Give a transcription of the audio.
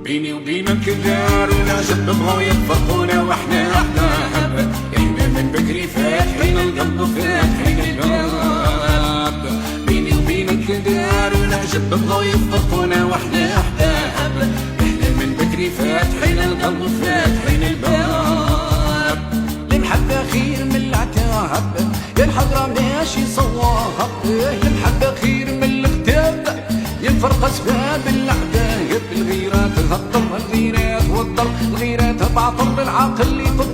بيني وبينك دار والعجب بغاو يفرقونا واحنا احباب، احنا من بكري فاتحين القلب فاتحين الباب. بيني وبينك دار والعجب بغاو يفرقونا واحنا احباب، احنا من بكري فاتحين القلب فاتحين الباب. المحبة خير من العتاب، يا الحضرة ماشي صواب، المحبة خير من الكتاب، ينفرق اسباب الاعداء. الغيرات تهطر الغيرات والضر، الغيرات بعطر العقل يطب